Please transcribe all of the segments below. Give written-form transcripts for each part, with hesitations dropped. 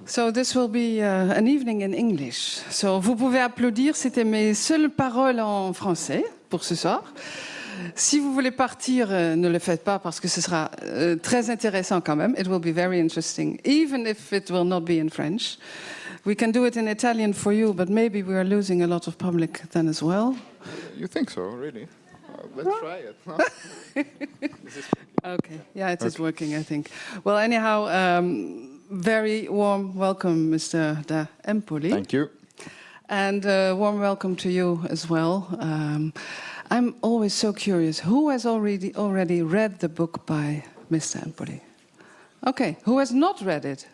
So this will be an evening in English. So vous pouvez applaudir, c'était mes seules paroles en français pour ce soir. Si vous voulez partir, ne le faites pas parce que ce sera très intéressant quand même. It will be very interesting, even if it will not be in French. We can do it in Italian for you, but maybe we are losing a lot of public then as well. You think so, really? Let's try it. No? Okay, yeah, it is working, I think. Well, anyhow, very warm welcome, Mr. Da Empoli. Thank you. And warm welcome to you as well. I'm always so curious, who has already read the book by Mr. Empoli? Okay, who has not read it?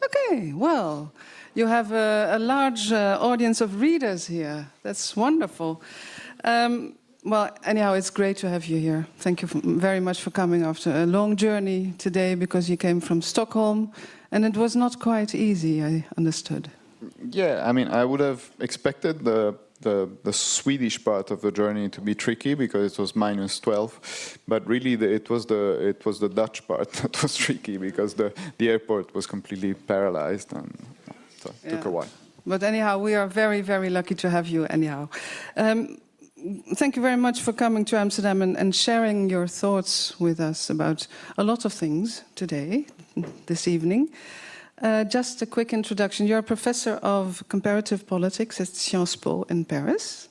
Okay, well, you have a large audience of readers here. That's wonderful. Well, anyhow, it's great to have you here. Thank you very much for coming after a long journey today, because you came from Stockholm, and it was not quite easy, I understood. Yeah, I mean, I would have expected the Swedish part of the journey to be tricky because it was -12, but really it was the Dutch part that was tricky because the airport was completely paralyzed, and so it took a while. But anyhow, we are very, very lucky to have you anyhow. Thank you very much for coming to Amsterdam and sharing your thoughts with us about a lot of things today, this evening. Just a quick introduction. You're a professor of comparative politics at Sciences Po in Paris.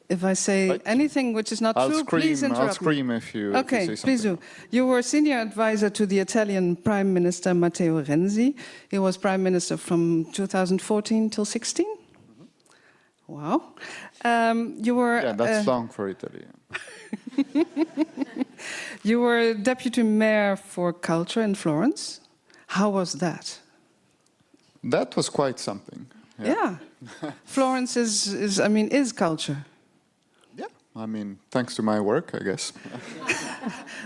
If I say anything which is not true, please interrupt I'll scream if you Okay, if you say please do. You were senior advisor to the Italian Prime Minister Matteo Renzi. He was Prime Minister from 2014 till 16? Mm-hmm. Wow. You were... Yeah, that's long for Italy. You were deputy mayor for culture in Florence. How was that? That was quite something. Yeah. Florence is culture. Yeah, I mean, thanks to my work, I guess.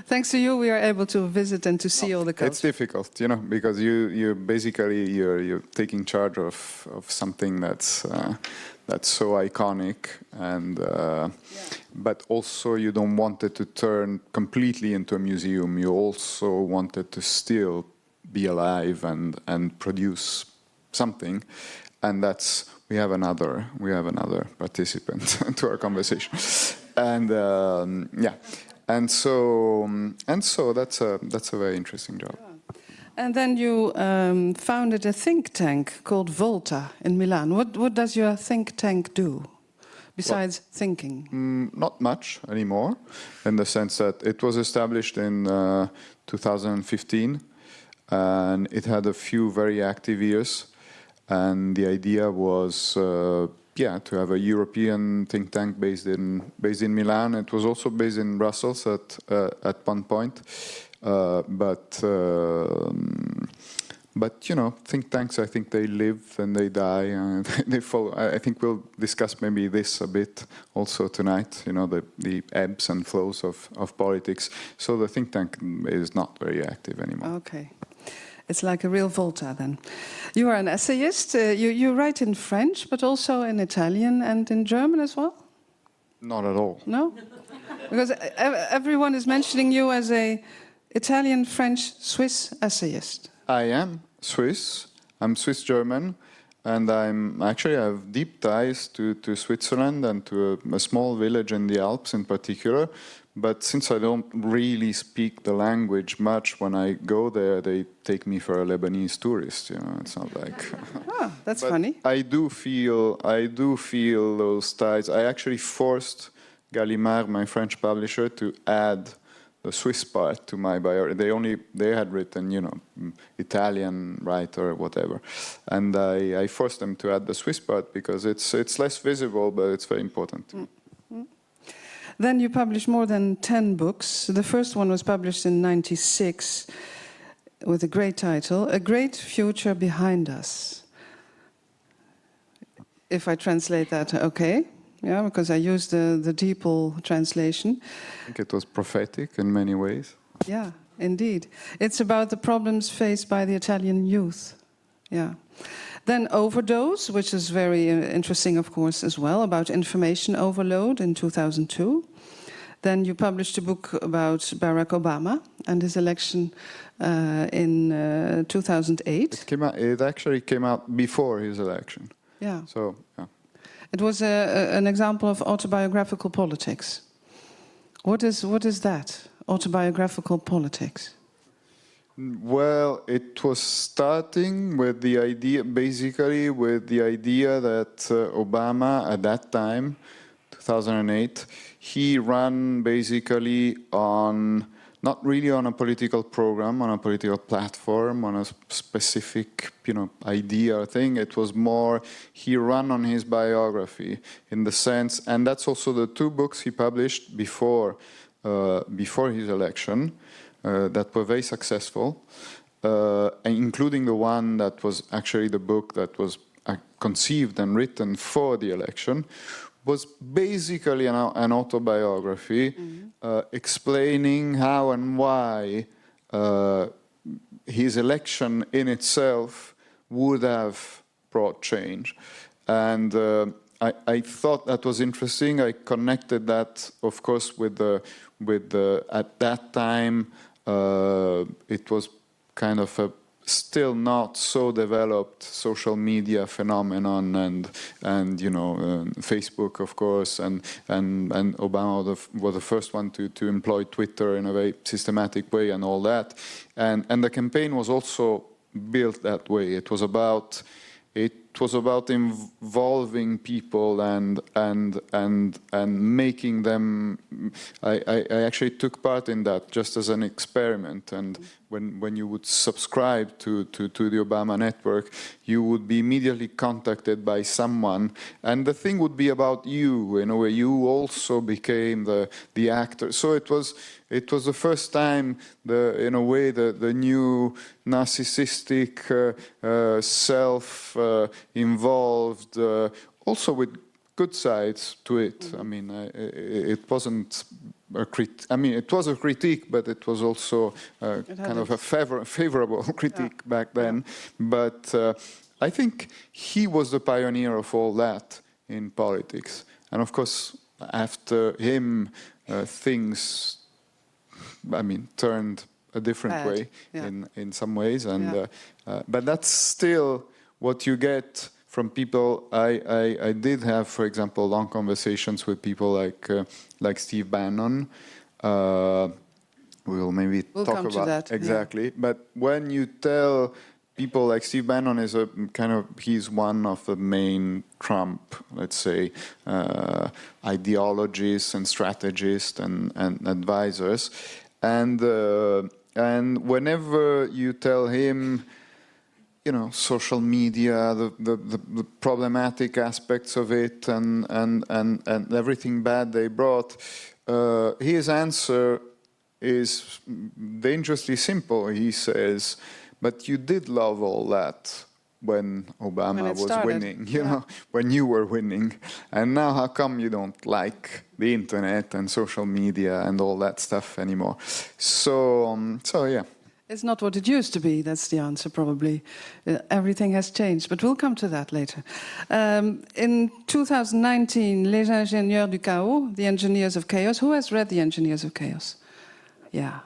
Thanks to you, we are able to visit and to see all the culture. It's difficult, because you're basically you're taking charge of something that's so iconic, and but also you don't want it to turn completely into a museum. You also want it to still be alive and produce something, and we have another participant to our conversation, and and so that's a very interesting job. And then you founded a think tank called Volta in Milan. What does your think tank do besides thinking? Not much anymore, in the sense that it was established in 2015. And it had a few very active years, and the idea was, to have a European think tank based in Milan. It was also based in Brussels at one point, but think tanks, I think they live and they die and they follow. I think we'll discuss maybe this a bit also tonight. The ebbs and flows of politics. So the think tank is not very active anymore. Okay. It's like a real Volta, then. You are an essayist. You write in French, but also in Italian and in German as well? Not at all. No? Because everyone is mentioning you as a Italian, French, Swiss essayist. I am Swiss. I'm Swiss-German, and I have deep ties to Switzerland and to a small village in the Alps in particular. But since I don't really speak the language much, when I go there, they take me for a Lebanese tourist. It's not like. That's funny. I do feel those ties. I actually forced Gallimard, my French publisher, to add the Swiss part to my bio. They had written, Italian writer or whatever, and I forced them to add the Swiss part because it's less visible, but it's very important. Then you published more than 10 books. The first one was published in 1996 with a great title, A Great Future Behind Us. If I translate that, okay. Yeah, because I used the DeepL translation. I think it was prophetic in many ways. Yeah, indeed. It's about the problems faced by the Italian youth. Yeah. Then Overdose, which is very interesting, of course, as well, about information overload in 2002. Then you published a book about Barack Obama and his election in 2008. It actually came out before his election. Yeah. So, yeah. It was an example of autobiographical politics. What is that, autobiographical politics? Well, it was starting with the idea, basically with the idea that Obama at that time, 2008, he ran basically on, not really on a political program, on a political platform, on a specific, idea or thing. It was more, he ran on his biography in the sense, and that's also the two books he published before his election that were very successful, including the one that was actually the book that was conceived and written for the election, was basically an autobiography explaining how and why his election in itself would have brought change. And I thought that was interesting. I connected that, of course, with the at that time, it was kind of a still not so developed social media phenomenon, and Facebook, of course, and Obama was the first one to employ Twitter in a very systematic way and all that, and the campaign was also built that way. It was about involving people and making them. I actually took part in that just as an experiment. And when you would subscribe to the Obama network, you would be immediately contacted by someone, and the thing would be about you in a way. You also became the actor. So it was the first time, in a way, the new narcissistic, self-involved, also with good sides to it. I mean, it wasn't a critique. I mean, it was a critique, but it was also kind of a favorable critique back then. But I think he was the pioneer of all that in politics. And of course, after him, things, turned a different way in some ways. And but that's still what you get from people. I did have, for example, long conversations with people like Steve Bannon. We'll talk about that. Exactly. Yeah. But when you tell people like Steve Bannon he's one of the main Trump, let's say, ideologists and strategists and advisors, and whenever you tell him, social media, the problematic aspects of it, and everything bad they brought, his answer is dangerously simple. He says, "But you did love all that when Obama was winning, when you were winning, and now how come you don't like the internet and social media and all that stuff anymore?" So yeah. It's not what it used to be, that's the answer, probably. Everything has changed, but we'll come to that later. In 2019, Les Ingénieurs du Chaos, The Engineers of Chaos. Who has read The Engineers of Chaos? Yeah.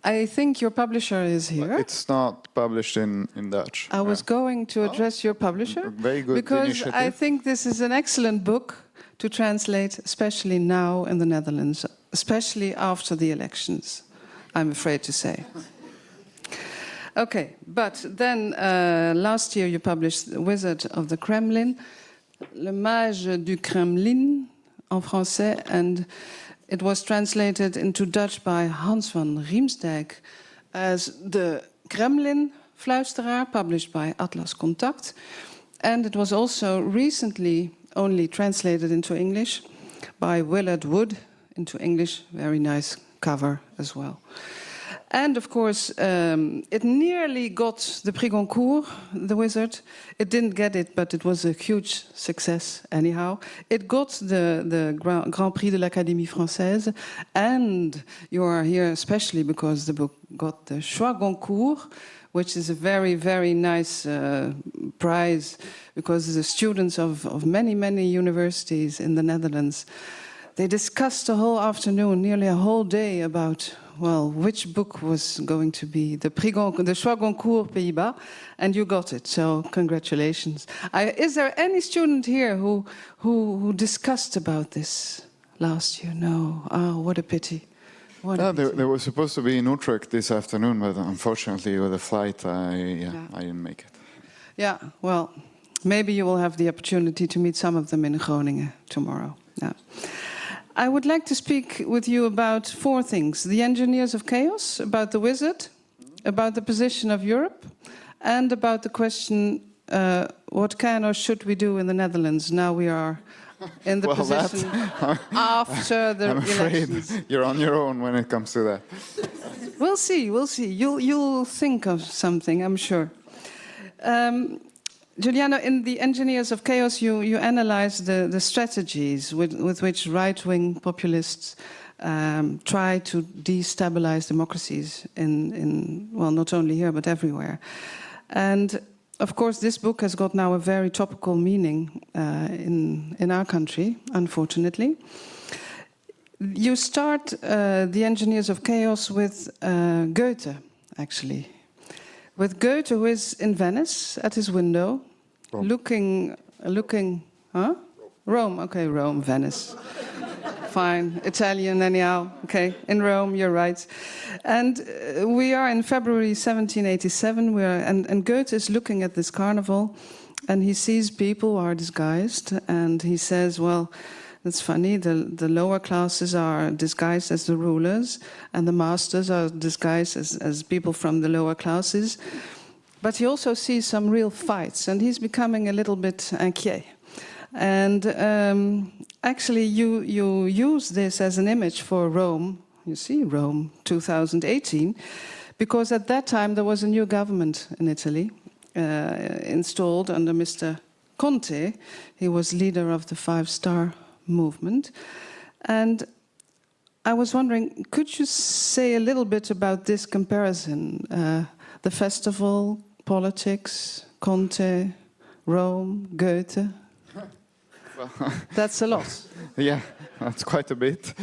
I think your publisher is here. It's not published in Dutch. I was going to address your publisher. Very good because initiative. I think this is an excellent book to translate, especially now in the Netherlands, especially after the elections, I'm afraid to say. Okay, but then last year you published The Wizard of the Kremlin, Le Mage du Kremlin en français, and it was translated into Dutch by Hans van Riemsdijk as The Kremlin Fluisteraar, published by Atlas Contact. And it was also recently only translated into English by Willard Wood into English. Very nice cover as well. And of course, it nearly got the Prix Goncourt, The Wizard. It didn't get it, but it was a huge success anyhow. It got the Grand Prix de l'Académie Française, and you are here especially because the book got the Choix Goncourt, which is a very, very nice prize, because the students of many, many universities in the Netherlands, they discussed the whole afternoon, nearly a whole day, about, well, which book was going to be the Choix Goncourt Pays-Bas, and you got it, so congratulations. Is there any student here who discussed about this last year? No. Oh, what a pity. They were supposed to be in Utrecht this afternoon, but unfortunately with the flight, I didn't make it. Yeah, well, maybe you will have the opportunity to meet some of them in Groningen tomorrow. Yeah. I would like to speak with you about 4 things. The engineers of chaos, about the wizard, about the position of Europe, and about the question, what can or should we do in the Netherlands now we are in the position after the elections. You're on your own when it comes to that. We'll see. You'll think of something, I'm sure. Giuliano, in the Engineers of Chaos, you analyze the strategies with which right-wing populists try to destabilize democracies well, not only here, but everywhere. And of course, this book has got now a very topical meaning in our country, unfortunately. You start the Engineers of Chaos with Goethe, actually. With Goethe, who is in Venice at his window, looking, huh? Rome, okay, Rome, Venice. Fine, Italian anyhow, okay, in Rome, you're right. And we are in February 1787, and Goethe is looking at this carnival, and he sees people who are disguised, and he says, well, it's funny, the lower classes are disguised as the rulers, and the masters are disguised as people from the lower classes. But he also sees some real fights, and he's becoming a little bit inquiet. And actually, you use this as an image for Rome. You see, Rome 2018, because at that time there was a new government in Italy, installed under Mr. Conte. He was leader of the Five-Star Movement. And I was wondering, could you say a little bit about this comparison? The festival, politics, Conte, Rome, Goethe? Well, that's a lot. Yeah, that's quite a bit.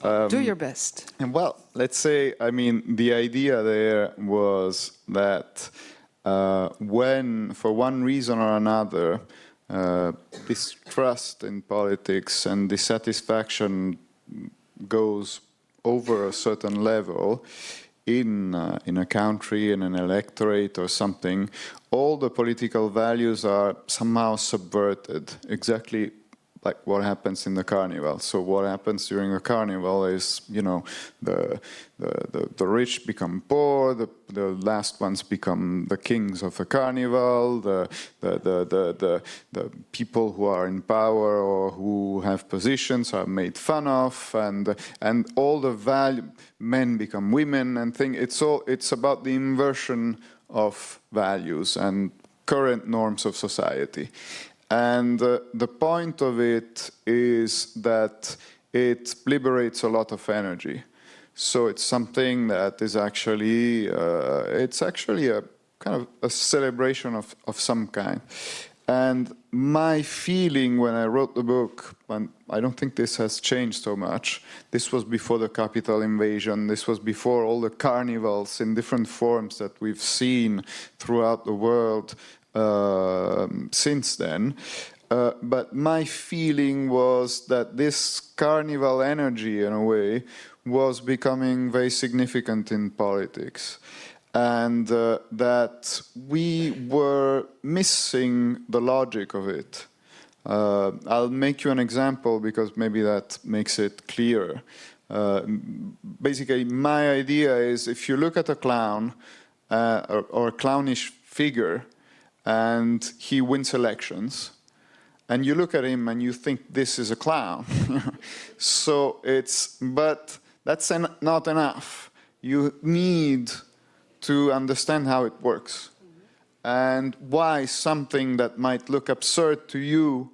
Do your best. And well, let's say, I mean, the idea there was that when, for one reason or another, distrust in politics and dissatisfaction goes over a certain level in a country, in an electorate or something, all the political values are somehow subverted, exactly like what happens in the carnival. So what happens during the carnival is, you know, the rich become poor, the last ones become the kings of the carnival, the people who are in power or who have positions are made fun of, and all the men become women and things. It's about the inversion of values and current norms of society. And the point of it is that it liberates a lot of energy. So it's something that is actually, it's actually a kind of a celebration of some kind. And my feeling when I wrote the book, and I don't think this has changed so much, this was before the capital invasion, this was before all the carnivals in different forms that we've seen throughout the world since then. But my feeling was that this carnival energy, in a way, was becoming very significant in politics. And that we were missing the logic of it. I'll make you an example because maybe that makes it clearer. Basically, my idea is if you look at a clown or a clownish figure and he wins elections, and you look at him and you think this is a clown. But that's not enough. You need to understand how it works and why something that might look absurd to you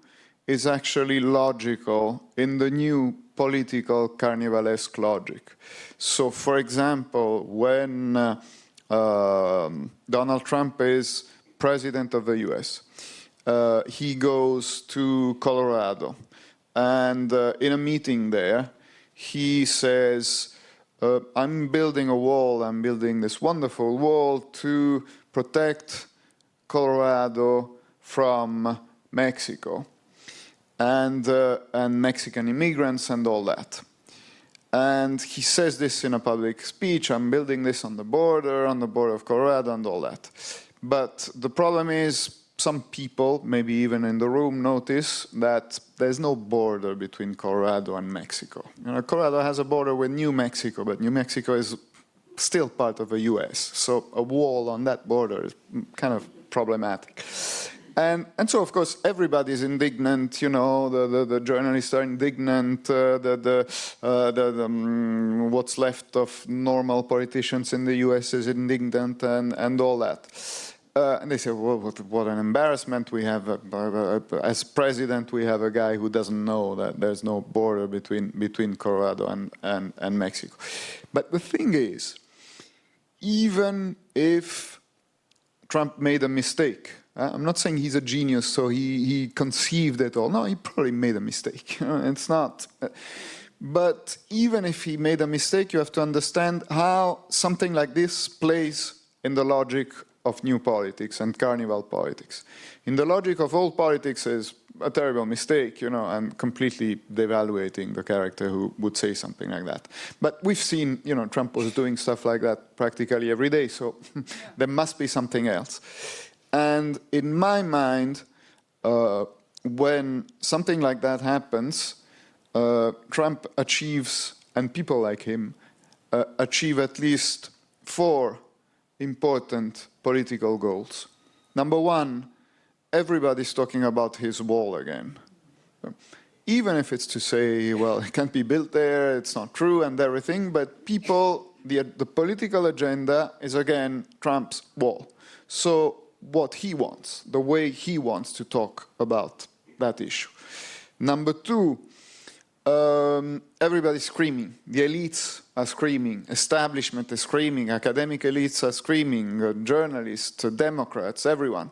is actually logical in the new political carnivalesque logic. So, for example, when Donald Trump is president of the US, he goes to Colorado and in a meeting there, he says, I'm building a wall, I'm building this wonderful wall to protect Colorado from Mexico and Mexican immigrants and all that. And he says this in a public speech, I'm building this on the border of Colorado and all that. But the problem is, some people, maybe even in the room, notice that there's no border between Colorado and Mexico. You know, Colorado has a border with New Mexico, but New Mexico is still part of the US. So a wall on that border is kind of problematic. And so, of course, everybody's indignant, you know, the journalists are indignant, what's left of normal politicians in the US is indignant and all that. And they say, well, what an embarrassment. We have, as president, we have a guy who doesn't know that there's no border between Colorado and Mexico. But the thing is, even if Trump made a mistake, I'm not saying he's a genius, so he conceived it all. No, he probably made a mistake. It's not. But even if he made a mistake, you have to understand how something like this plays in the logic of new politics and carnival politics. In the logic of old politics is a terrible mistake, you know, and completely devaluating the character who would say something like that. But we've seen, you know, Trump was doing stuff like that practically every day, so there must be something else. And in my mind, when something like that happens, Trump achieves, and people like him, achieve at least 4 important political goals. Number 1, everybody's talking about his wall again. Even if it's to say, well, it can't be built there, it's not true and everything, but people, the political agenda is again Trump's wall. So what he wants, the way he wants to talk about that issue. Number 2, everybody's screaming. The elites are screaming. Establishment is screaming. Academic elites are screaming. Journalists, Democrats, everyone.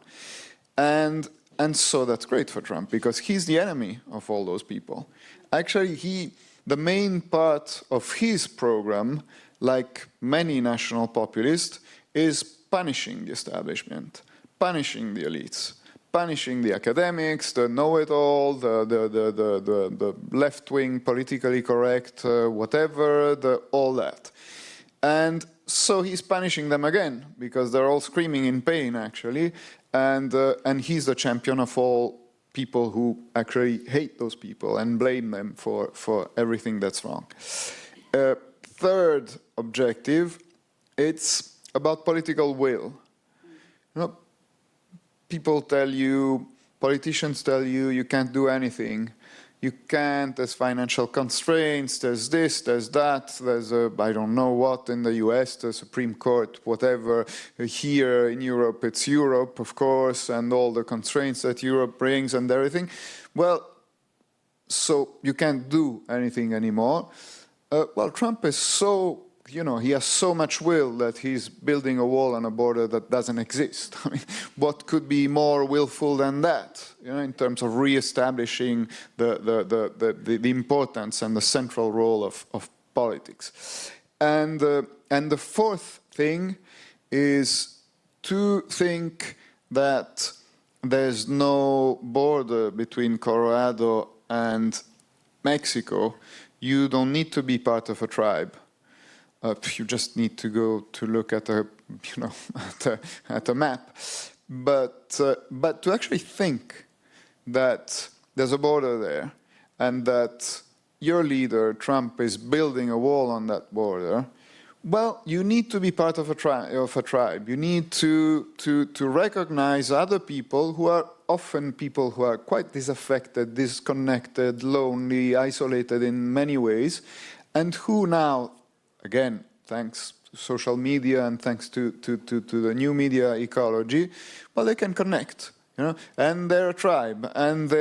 And so that's great for Trump because he's the enemy of all those people. Actually, the main part of his program, like many national populists, is punishing the establishment, punishing the elites, punishing the academics, the know-it-all, the left-wing, politically correct, whatever, all that. And so he's punishing them again, because they're all screaming in pain, actually, and he's the champion of all people who actually hate those people and blame them for everything that's wrong. Third objective, it's about political will. You know, people tell you, politicians tell you, you can't do anything. You can't, there's financial constraints, there's this, there's that, there's I don't know what in the US, the Supreme Court, whatever. Here in Europe, it's Europe, of course, and all the constraints that Europe brings and everything. Well, so you can't do anything anymore. Well, Trump is so, you know, he has so much will that he's building a wall on a border that doesn't exist. I mean, what could be more willful than that, you know, in terms of reestablishing the importance and the central role of politics. And the fourth thing is to think that there's no border between Colorado and Mexico. You don't need to be part of a tribe. You just need to go to look at a, you know, at a map. But to actually think that there's a border there and that your leader, Trump, is building a wall on that border, well, you need to be part of a tribe. You need to recognize other people who are often people who are quite disaffected, disconnected, lonely, isolated in many ways, and who now, again, thanks to social media and thanks to the new media ecology, well, they can connect, you know, and they're a tribe, and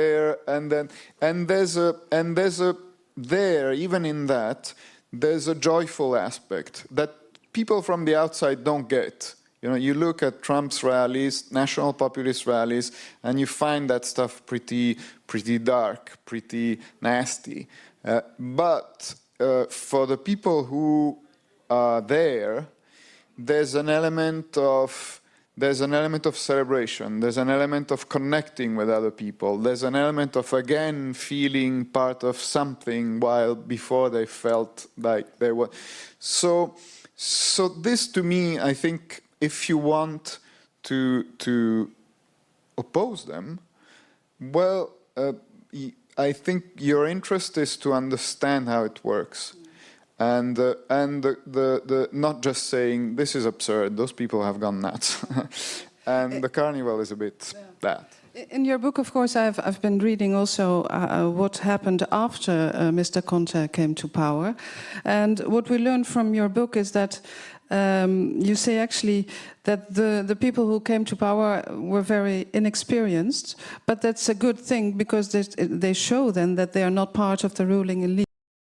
even in that, there's a joyful aspect that people from the outside don't get. You know, you look at Trump's rallies, national populist rallies, and you find that stuff pretty dark, pretty nasty. But for the people who are there, there's an element of celebration. There's an element of connecting with other people. There's an element of, again, feeling part of something while before they felt like they were. So this, to me, I think, if you want to oppose them, well, I think your interest is to understand how it works. And the not just saying, this is absurd, those people have gone nuts. And the carnival is a bit that. In your book, of course, I've been reading also what happened after Mr. Conte came to power. And what we learned from your book is that you say actually that the people who came to power were very inexperienced, but that's a good thing because they show then that they are not part of the ruling elite.